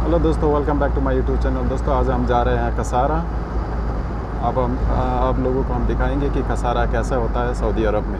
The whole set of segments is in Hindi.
हेलो दोस्तों, welcome back to my YouTube channel. दोस्तों आज हम जा रहे हैं कसारा। अब हम आप लोगों को हम दिखाएंगे कि कसारा कैसा होता है सऊदी अरब में।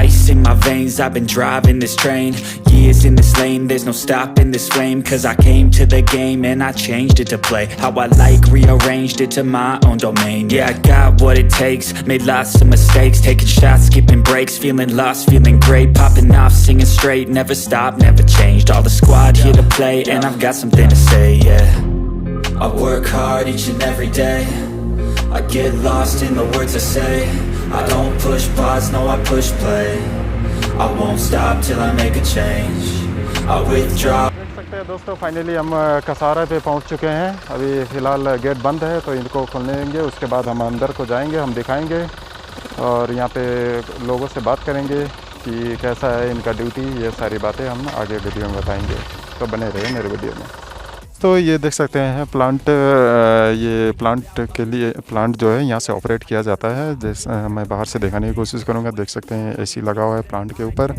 Ice in my veins, I've been driving this train. Years in this lane, there's no stopping this flame. Cause I came to the game and I changed it to play how I like, rearranged it to my own domain. Yeah, I got what it takes, made lots of mistakes, taking shots, skipping breaks, feeling lost, feeling great, popping off, singing straight, never stopped, never changed. All the squad here to play and I've got something to say, yeah. I work hard each and every day, I get lost in the words I say. I don't push pause, no I push play. I won't stop till I make a change. I withdraw. देख सकते हैं दोस्तों, फाइनली हम कसारा पे पहुंच चुके हैं। अभी फ़िलहाल गेट बंद है तो इनको खोलने देंगे, उसके बाद हम अंदर को जाएंगे, हम दिखाएंगे और यहाँ पे लोगों से बात करेंगे कि कैसा है इनका ड्यूटी। ये सारी बातें हम आगे वीडियो में बताएंगे, तो बने रहे मेरे वीडियो में। तो ये देख सकते हैं प्लांट, ये प्लांट के लिए प्लांट जो है यहाँ से ऑपरेट किया जाता है। जैसे मैं बाहर से दिखाने की कोशिश करूँगा। देख सकते हैं एसी लगा हुआ है प्लांट के ऊपर।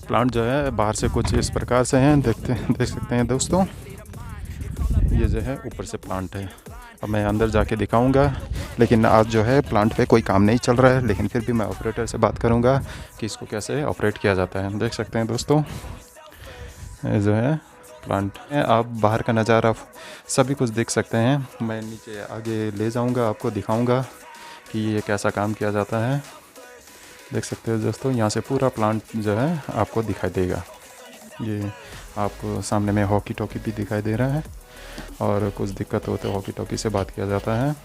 प्लांट जो है बाहर से कुछ इस प्रकार से हैं, देख सकते हैं दोस्तों। ये जो है ऊपर से प्लांट है। अब मैं अंदर जाके दिखाऊंगा, लेकिन आज जो है प्लांट पे कोई काम नहीं चल रहा है, लेकिन फिर भी मैं ऑपरेटर से बात करूँगा कि इसको कैसे ऑपरेट किया जाता है। देख सकते हैं दोस्तों, ये जो है प्लांट है। आप बाहर का नज़ारा सभी कुछ देख सकते हैं। मैं नीचे आगे ले जाऊंगा, आपको दिखाऊंगा कि ये कैसा काम किया जाता है। देख सकते हैं दोस्तों, यहाँ से पूरा प्लांट जो है आपको दिखाई देगा। ये आपको सामने में हॉकी टॉकी भी दिखाई दे रहा है, और कुछ दिक्कत हो तो हॉकी टॉकी से बात किया जाता है।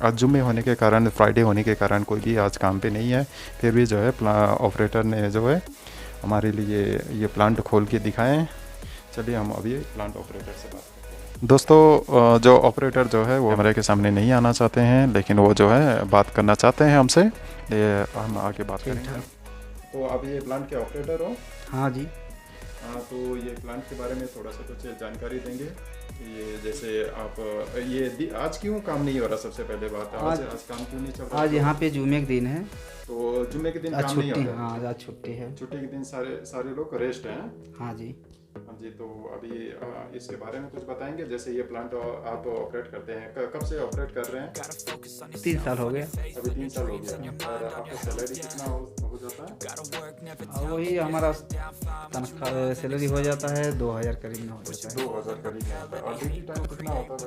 आज जुम्मे होने के कारण, फ्राइडे होने के कारण कोई भी आज काम पे नहीं है, फिर भी जो है ऑपरेटर ने जो है हमारे लिए ये प्लांट खोल के दिखाएँ। चलिए हम अभी प्लांट ऑपरेटर से बात करते हैं। दोस्तों जो ऑपरेटर जो है वो कैमरे के सामने नहीं आना चाहते हैं, लेकिन वो जो है बात करना चाहते हैं हमसे। ये हम आगे बात करेंगे। तो आप ये प्लांट के ऑपरेटर हो? हाँ जी। हाँ, तो ये प्लांट के बारे में थोड़ा सा कुछ जानकारी देंगे। ये जैसे आप ये आज क्यों काम नहीं हो रहा? सबसे पहले बात आज काम क्यों नहीं चल रहा? आज यहाँ पे जुम्मे के दिन है, तो जुम्मे के दिन काम नहीं हो रहा? हाँ, आज छुट्टी है। छुट्टी के दिन सारे लोग रेस्ट हैं। हाँ जी। हाँ जी, तो अभी इसके बारे में कुछ बताएंगे। जैसे ये प्लांट आप ऑपरेट करते हैं, कब से ऑपरेट कर रहे हैं? 3 साल हो गए। अभी 3 साल हो गया। और आपका सैलरी कितना हो जाता है? वही हमारा तनख्वाह सैलरी हो जाता है 2000 करीब में हो जाता है। 2000 करीब में होता है। और ड्यूटी टाइम कितना होता है?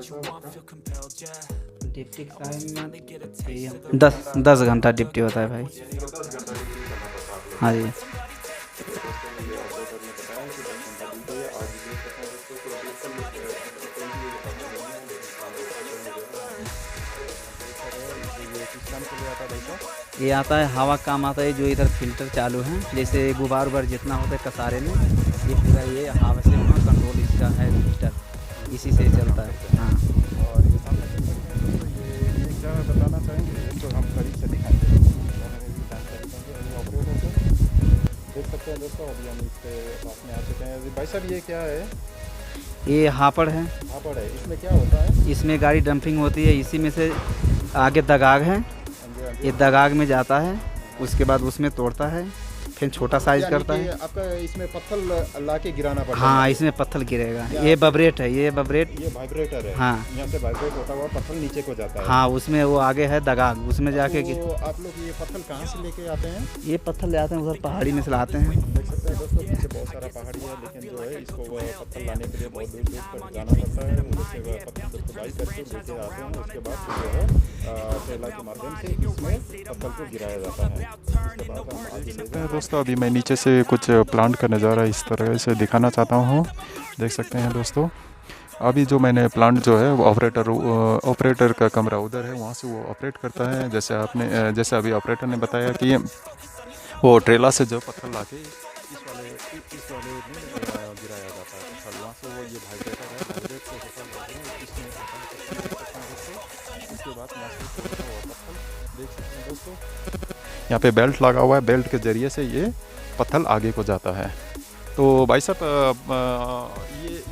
डिप्टी टाइम 10 घंटा डिप्टी होता है भाई। 10 घंटा ड्यूटी करना पड़ता है। हाँ जी। ये आता है हवा काम आता है, जो इधर फिल्टर चालू है। जैसे गुबार उबार जितना होता है कसारे में, ये पूरा ये हवा से वहाँ कंट्रोल इसका है, फिल्टर इसी से चलता है। हाँ। और ये सामने ये क्या बताना चाहेंगे, तो हम करीब से दिखाएंगे। ऑपरेटर से देख सकते हैं दोस्तों, अभी हम इसके पास में आ चुके हैं। भाई साहब, ये क्या है? ये हापड़ है। हापड़ है। इसमें क्या होता है? इसमें गाड़ी डंपिंग होती है, इसी में से आगे दगाग है, ये दगाग में जाता है, उसके बाद उसमें तोड़ता है, फिर छोटा साइज करता है। आपका इसमें पत्थर ला के गिराना पड़ता है? हाँ, इसमें पत्थर गिरेगा। ये वाइब्रेट है, ये वाइब्रेटर है। हाँ, यहाँ से वाइब्रेट होता हुआ पत्थर नीचे को जाता है। हाँ, उसमें वो आगे है दगाग, उसमें जाके तो आप लोग ये पत्थर कहाँ से लेके आते हैं? ये पत्थर ले आते हैं उधर पहाड़ी में से लाते हैं। देख सकते हैं दोस्तों, पीछे बहुत सारा पहाड़ी है, लेकिन जो है इसको पत्थर लाने के लिए बहुत दूर तक जाना पड़ता है। उधर से पत्थर को खुदाई करके लेके आते हैं, उसके बाद जो है ट्रेला के माध्यम से इसमें पत्थर को गिराया जाता है। उसके बाद हम आगे ले सकते हैं। दोस्तों अभी मैं नीचे से कुछ प्लांट का नज़ारा इस तरह से दिखाना चाहता हूँ। देख सकते हैं दोस्तों, अभी जो मैंने प्लांट जो है वो ऑपरेटर का कमरा उधर है, वहाँ से वो ऑपरेट करता है। जैसे अभी ऑपरेटर ने बताया कि वो ट्रेला से जो पत्थर ला के इस वाले में गिराया जाता है पत्थर। वहाँ से वो ये वाइब्रेटर है, वाइब्रेट से इसके बाद पत्थर देख सकते हैं दोस्तों, यहाँ पे बेल्ट लगा हुआ है। बेल्ट के ज़रिए से ये पत्थर आगे को जाता है। तो भाई साहब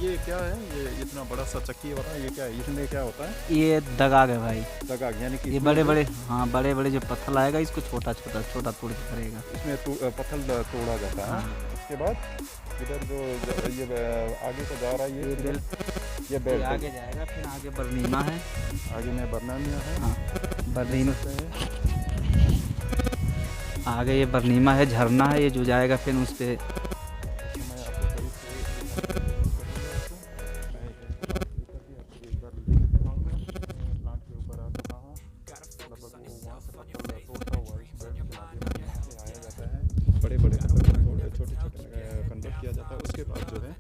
ये क्या है, ये इतना बड़ा सा चक्की हो रहा है, ये क्या है, इसमें क्या होता है? ये दगाग है भाई। दगाग यानी कि ये बड़े बड़े, हाँ बड़े बड़े जो पत्थर आएगा इसको छोटा छोटा तोड़ के करेगा। इसमें पत्थर तोड़ा जाता है। उसके बाद इधर जो ये आगे को जा रहा है, ये बेल्ट, ये बेल्ट आगे जाएगा। फिर आगे बरनीमा है, आगे में बरनामिया है। हाँ बरनीमा आगे ये बरनीमा है, झरना है ये जो जाएगा फिर उस पर। बड़े बड़े छोटे छोटे कन्वर्ट किया जाता है। उसके बाद जो है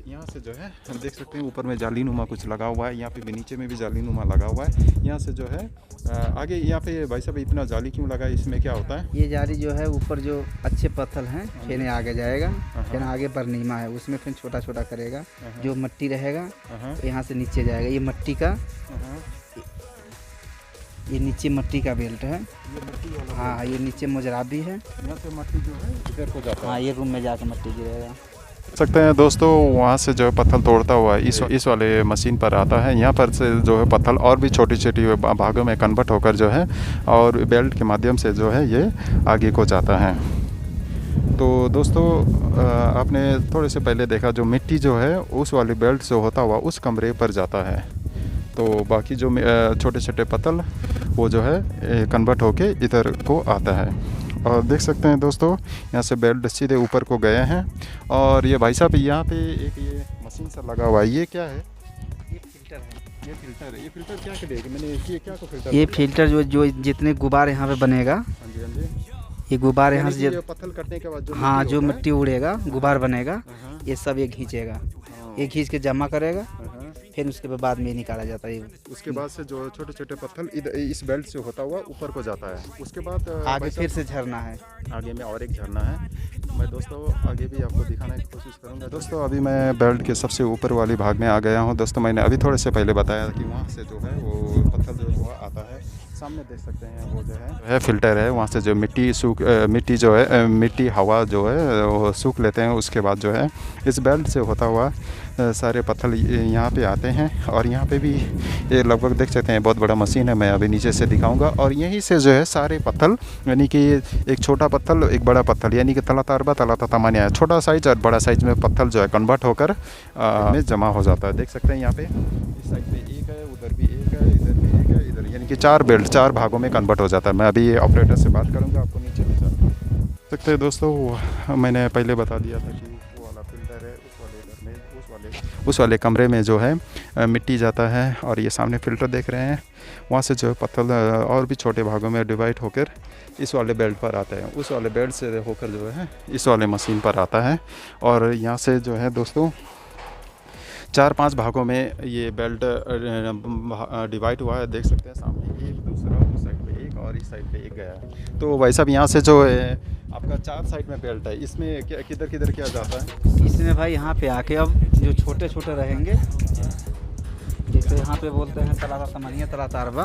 यहाँ से जो है हम देख सकते हैं ऊपर में जालीनुमा कुछ लगा हुआ है, यहाँ पे भी नीचे में भी जालीनुमा लगा हुआ है। यहाँ से जो है आगे यहाँ पे भाई साहब इतना जाली क्यों लगा है, इसमें क्या होता है? ये जाली जो है ऊपर जो अच्छे पत्थर हैं फिर आगे जाएगा, फिर आगे बरनीमा है उसमें फिर छोटा छोटा करेगा। जो मट्टी रहेगा तो यहाँ से नीचे जाएगा। ये मट्टी का, ये नीचे मट्टी का बेल्ट है। हाँ ये नीचे मुजराबी है, यहाँ से मट्टी जो है इधर को जाता है। हाँ ये रूम में जाकर मट्टी गिरेगा। सकते हैं दोस्तों, वहाँ से जो है पत्थर तोड़ता हुआ इस वाले मशीन पर आता है। यहाँ पर से जो है पत्थर और भी छोटी छोटी भागों में कन्वर्ट होकर जो है और बेल्ट के माध्यम से जो है ये आगे को जाता है। तो दोस्तों आपने थोड़े से पहले देखा जो मिट्टी जो है उस वाले बेल्ट से होता हुआ उस कमरे पर जाता है। तो बाकी जो छोटे छोटे पत्थर वो जो है कन्वर्ट होके इधर को आता है। और देख सकते हैं दोस्तों यहाँ से बेल्ट सीधे ऊपर को गए हैं। और ये भाई साहब यहाँ पे एक ये मशीन सा लगा हुआ है, ये क्या है? ये फिल्टर है। ये फिल्टर क्या करेगा? मैंने ये क्या को फिल्टर? ये फिल्टर जो जितने गुब्बारे यहाँ पे बनेगा, हाँ जी हाँ जी, ये गुब्बार यहाँ से पत्थर कटने के बाद जो हाँ जो मिट्टी उड़ेगा गुब्बार बनेगा, ये सब ये खींचेगा। ये खींच के जमा करेगा, फिर उसके बाद में निकाला जाता है। उसके बाद से जो छोटे छोटे पत्थर इस बेल्ट से होता हुआ ऊपर को जाता है। उसके बाद आगे फिर से झरना है, आगे में और एक झरना है। मैं दोस्तों आगे भी आपको दिखाने की कोशिश करूंगा। दोस्तों अभी मैं बेल्ट के सबसे ऊपर वाली भाग में आ गया हूं। दोस्तों मैंने अभी थोड़े से पहले बताया कि वहां से जो है वो पत्थर जो हुआ आता है। सामने देख सकते हैं वो जो है फिल्टर है, वहाँ से जो मिट्टी जो है मिट्टी हवा जो है वो सूख लेते हैं। उसके बाद जो है इस बेल्ट से होता हुआ सारे पत्थर यहाँ पे आते हैं। और यहाँ पे भी ये लगभग देख सकते हैं बहुत बड़ा मशीन है, मैं अभी नीचे से दिखाऊंगा। और यहीं से जो है सारे पत्थर यानी कि एक छोटा पत्थर एक बड़ा पत्थर यानी कि तलाता अरबा तलाता तमानिया, छोटा साइज और बड़ा साइज में पत्थर जो है कन्वर्ट होकर में जमा हो जाता है। देख सकते हैं यहाँ पे इस साइड पे एक है, उधर भी एक है, इधर भी एक है, इधर यानी कि 4 बेल्ट 4 भागों में कन्वर्ट हो जाता है। मैं अभी ऑपरेटर से बात करूँगा, आपको नीचे ले जाता सकते हैं। दोस्तों मैंने पहले बता दिया था कि वो वाला फिल्टर है उस वाले कमरे में जो है मिट्टी जाता है। और ये सामने फ़िल्टर देख रहे हैं, वहाँ से जो है पत्थर और भी छोटे भागों में डिवाइड होकर इस वाले बेल्ट पर आते हैं। उस वाले बेल्ट से होकर जो है इस वाले मशीन पर आता है। और यहाँ से जो है दोस्तों 4-5 भागों में ये बेल्ट डिवाइड हुआ है। देख सकते हैं सामने एक, दूसरा उस साइड पे एक और इस साइड पे एक गया है। तो भाई साहब यहाँ से जो है आपका 4 साइड में बेल्ट है, इसमें किधर किधर क्या जाता है? इसमें भाई यहाँ पे आके अब जो छोटे छोटे रहेंगे, जैसे यहाँ पे बोलते हैं तलाता तमानिया तलाता अरबा,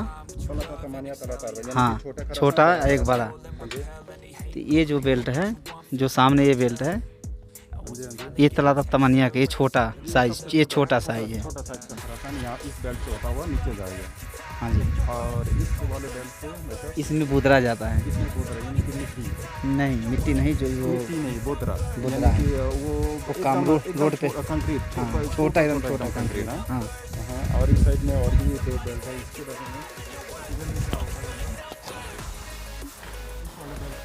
हाँ छोटा एक बड़ा। तो ये जो बेल्ट है जो सामने ये बेल्ट है ये तलाता तमानिया का, ये छोटा साइज, ये छोटा साइज है। छोटा साइज का खरासान यहाँ इस बेल्ट से होता हुआ नीचे जाएगा। हाँ जी। और इस वाले बेल्ट से इसमें बुदरा जाता है। इसमें बोतरा यानी कि मिट्टी नहीं, मिट्टी नहीं, जो वो मिट्टी नहीं बोतरा है। वो काम रोड पे कंक्रीट, हाँ, छोटा एकदम छोटा कंक्रीट। हाँ। और इस साइड में और भी 2 बेल्ट है, इसके बाद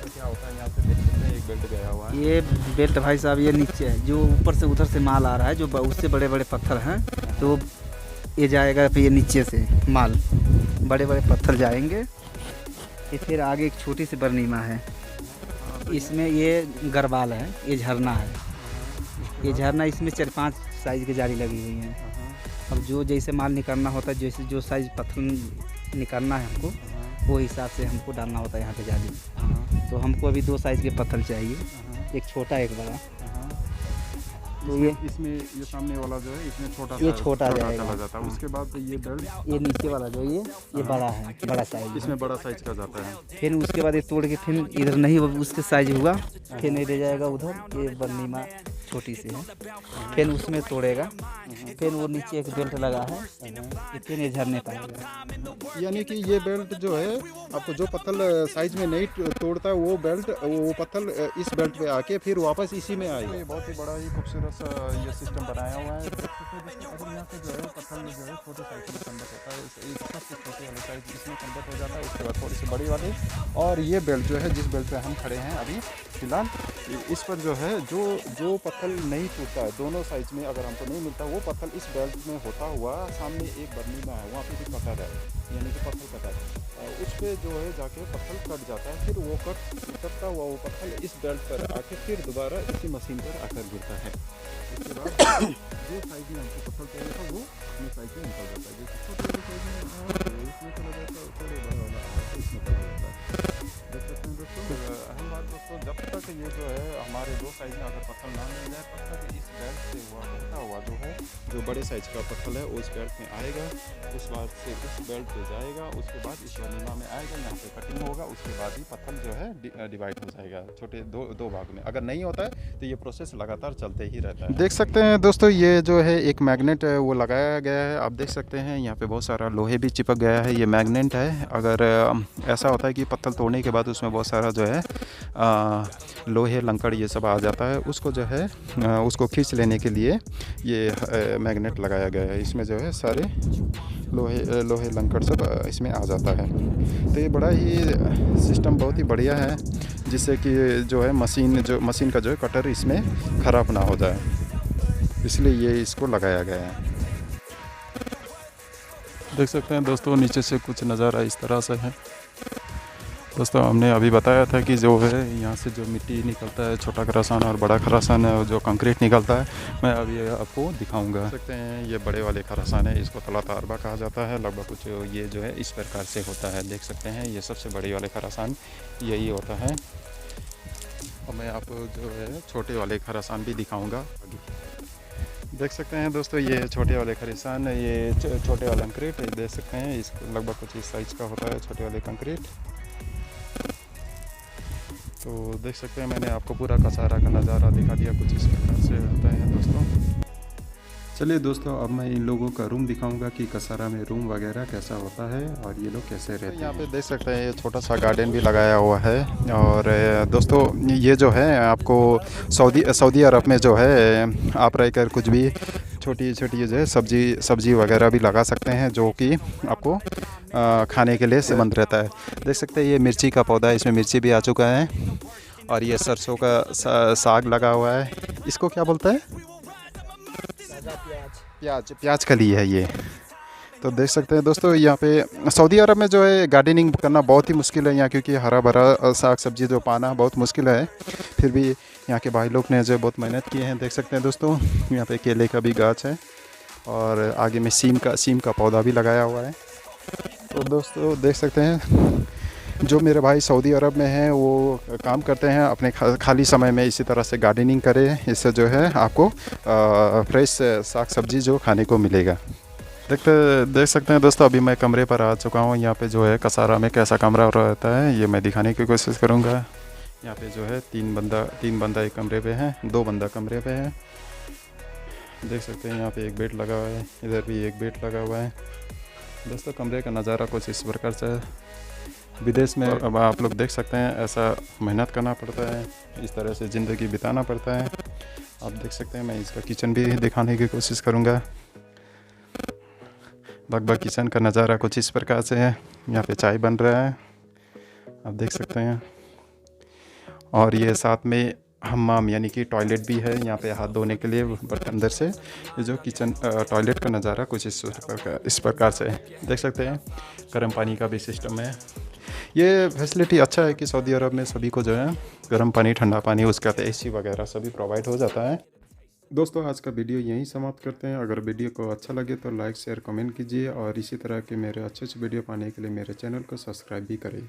क्या होता है यहाँ से देख सकते हैं एक बेल्ट गया हुआ है। ये बेल्ट भाई साहब ये नीचे है, जो ऊपर से उधर से माल आ रहा है, जो उससे बड़े बड़े पत्थर हैं, तो ये जाएगा फिर ये नीचे से माल बड़े बड़े पत्थर जाएंगे। ये फिर आगे एक छोटी सी बरनीमा है, इसमें ये गरबाल है, ये झरना है। ये झरना इसमें 4-5 साइज़ की जाली लगी हुई है। अब जो जैसे माल निकालना होता है, जैसे जो साइज़ पत्थर निकालना है हमको, वो हिसाब से हमको डालना होता है यहाँ पे जाली। तो हमको अभी 2 साइज़ के पत्थर चाहिए, एक छोटा एक बड़ा। तो ये इसमें ये सामने वाला जो है इसमें छोटा जाएगा। चला जाता है। उसके बाद ये बेल्ट, ये नीचे वाला जो ये बड़ा है, बड़ा साइज, इसमें बड़ा साइज का जाता है। फिर उसके बाद ये तोड़ के फिर इधर नहीं उसके साइज हुआ, फिर नहीं ले जाएगा उधर, ये बरनीमा छोटी सी है, फिर उसमें तोड़ेगा, फिर वो नीचे एक बेल्ट लगा है, फिर ये झरने पाएगा। यानी कि ये बेल्ट जो है आपको जो पत्थर साइज में नहीं तोड़ता है वो बेल्ट, वो पत्थर इस बेल्ट पे आके फिर वापस इसी में आएगा। ये बहुत ही बड़ा ही खूबसूरत सा ये सिस्टम बनाया हुआ है। अगर यहाँ पे जो है पत्थर जो है छोटे साइज में कन्वर्ट होता है, इस सबसे छोटे वाले साइज इसमें कन्वर्ट हो जाता है, उसके बाद थोड़ी सी बड़ी वाली। और ये बेल्ट जो है जिस बेल्ट पे हम खड़े हैं अभी फिलहाल, इस पर जो है जो पत्थर नहीं टूटता है दोनों साइज में अगर हमको नहीं मिलता, वो पत्थर इस बेल्ट में होता हुआ सामने एक बर्नी में है, वहाँ पे भी कटर है, यानी कि पत्थर कटर उस पर जो है जाके पत्थर कट जाता है, फिर वो कटता हुआ वो पत्थर इस बेल्ट पर आके फिर दोबारा इसी मशीन पर आकर गिरता है। उसके बाद जो साइज में हमको पत्थर चाहिए था वो अपने साइज में निकल जाता है, जैसे छोटे साइज में इसमें चला जाता है, थोड़े बड़ा वाला तो इसमें चला जाता है। देख सकते हैं दोस्तों, अहम बात दोस्तों, जब तक ये जो है हमारे दो साइज में अगर पत्थर ना मिल जाए तब तक इस बेल्ट से हुआ जो है जो बड़े साइज का पत्थर है उस बेल्ट में आएगा, उस बाद से उस बेल्ट पे जाएगा, उसके बाद इस बनीमा में आएगा, यहाँ पे कटिंग होगा, उसके बाद ही पत्थर जो है डिवाइड हो जाएगा छोटे दो भाग में। अगर नहीं होता है तो ये प्रोसेस लगातार चलते ही रहता है। देख सकते हैं दोस्तों, ये जो है एक मैग्नेट है वो लगाया गया है, आप देख सकते हैं यहाँ पे बहुत सारा लोहे भी चिपक गया है, ये मैग्नेट है। अगर ऐसा होता है कि पत्थर तोड़ने के बाद उसमें बहुत सारा जो है लोहे लंकड़ ये सब आ जाता है, उसको जो है उसको खींच लेने के लिए ये मैग्नेट लगाया गया है। इसमें जो है सारे लोहे लंकड़ सब इसमें आ जाता है। तो ये बड़ा ही सिस्टम बहुत ही बढ़िया है, जिससे कि जो है मशीन का जो है कटर इसमें ख़राब ना हो जाए, इसलिए ये इसको लगाया गया है। देख सकते हैं दोस्तों, नीचे से कुछ नज़ारा इस तरह से है। दोस्तों हमने अभी बताया था कि जो है यहाँ से जो मिट्टी निकलता है, छोटा खरासान और बड़ा खरासान है, जो कंक्रीट निकलता है, मैं अभी आपको दिखाऊंगा। देख सकते हैं ये बड़े वाले खरासान है, इसको तला तारबा कहा जाता है। लगभग कुछ ये जो है इस प्रकार से होता है, देख सकते हैं ये सबसे बड़े वाले खरासान यही होता है। और मैं आपको जो है छोटे वाले खरासान भी दिखाऊँगा आगे। देख सकते हैं दोस्तों, ये छोटे वाले खरासान, ये छोटे वाला कंक्रीट देख सकते हैं, इसको लगभग कुछ इस साइज़ का होता है छोटे वाले कंक्रीट। तो देख सकते हैं मैंने आपको पूरा कसारा का नज़ारा दिखा दिया, कुछ इस प्रकार से होता है दोस्तों। चलिए दोस्तों, अब मैं इन लोगों का रूम दिखाऊंगा कि कसारा में रूम वगैरह कैसा होता है और ये लोग कैसे रहते हैं। यहाँ पे देख सकते हैं ये छोटा सा गार्डन भी लगाया हुआ है। और दोस्तों ये जो है आपको सऊदी अरब में जो है आप रहकर कुछ भी छोटी छोटी जो है सब्जी वगैरह भी लगा सकते हैं, जो कि आपको खाने के लिए सेहतमंद रहता है। देख सकते हैं ये मिर्ची का पौधा है, इसमें मिर्ची भी आ चुका है। और ये सरसों का साग लगा हुआ है, इसको क्या बोलता है? प्याज कली है ये। तो देख सकते हैं दोस्तों, यहाँ पे सऊदी अरब में जो है गार्डनिंग करना बहुत ही मुश्किल है यहाँ, क्योंकि हरा भरा साग सब्जी जो पाना बहुत मुश्किल है। फिर भी यहाँ के भाई लोग ने जो बहुत मेहनत की है। देख सकते हैं दोस्तों, यहाँ पे केले का भी गाछ है और आगे में सीम का पौधा भी लगाया हुआ है। तो दोस्तों देख सकते हैं, जो मेरे भाई सऊदी अरब में हैं वो काम करते हैं अपने खाली समय में इसी तरह से गार्डनिंग करें, इससे जो है आपको फ्रेश साग सब्जी जो खाने को मिलेगा। देख सकते हैं दोस्तों, अभी मैं कमरे पर आ चुका हूँ। यहाँ पे जो है कसारा में कैसा कमरा रहता है ये मैं दिखाने की कोशिश करूँगा। यहाँ पे जो है तीन बंदा एक कमरे पे है, 2 बंदा कमरे पे है। देख सकते हैं यहाँ पे एक बेड लगा हुआ है, इधर भी एक बेड लगा हुआ है। दोस्तों कमरे का नज़ारा कुछ इस प्रकार से। विदेश में अब आप लोग देख सकते हैं ऐसा मेहनत करना पड़ता है, इस तरह से ज़िंदगी बिताना पड़ता है। आप देख सकते हैं, मैं इसका किचन भी दिखाने की कोशिश करूँगा। लगभग किचन का नज़ारा कुछ इस प्रकार से है। यहाँ पे चाय बन रहा है, आप देख सकते हैं। और ये साथ में हम्माम यानी कि टॉयलेट भी है, यहाँ पे हाथ धोने के लिए बट अंदर से ये जो किचन टॉयलेट का नज़ारा कुछ इस प्रकार से है। देख सकते हैं गर्म पानी का भी सिस्टम है। ये फैसिलिटी अच्छा है कि सऊदी अरब में सभी को जो है गर्म पानी, ठंडा पानी, उसके बाद AC वगैरह सभी प्रोवाइड हो जाता है। दोस्तों आज का वीडियो यहीं समाप्त करते हैं। अगर वीडियो को अच्छा लगे तो लाइक शेयर कमेंट कीजिए और इसी तरह के मेरे अच्छे वीडियो पाने के लिए मेरे चैनल को सब्सक्राइब भी करें।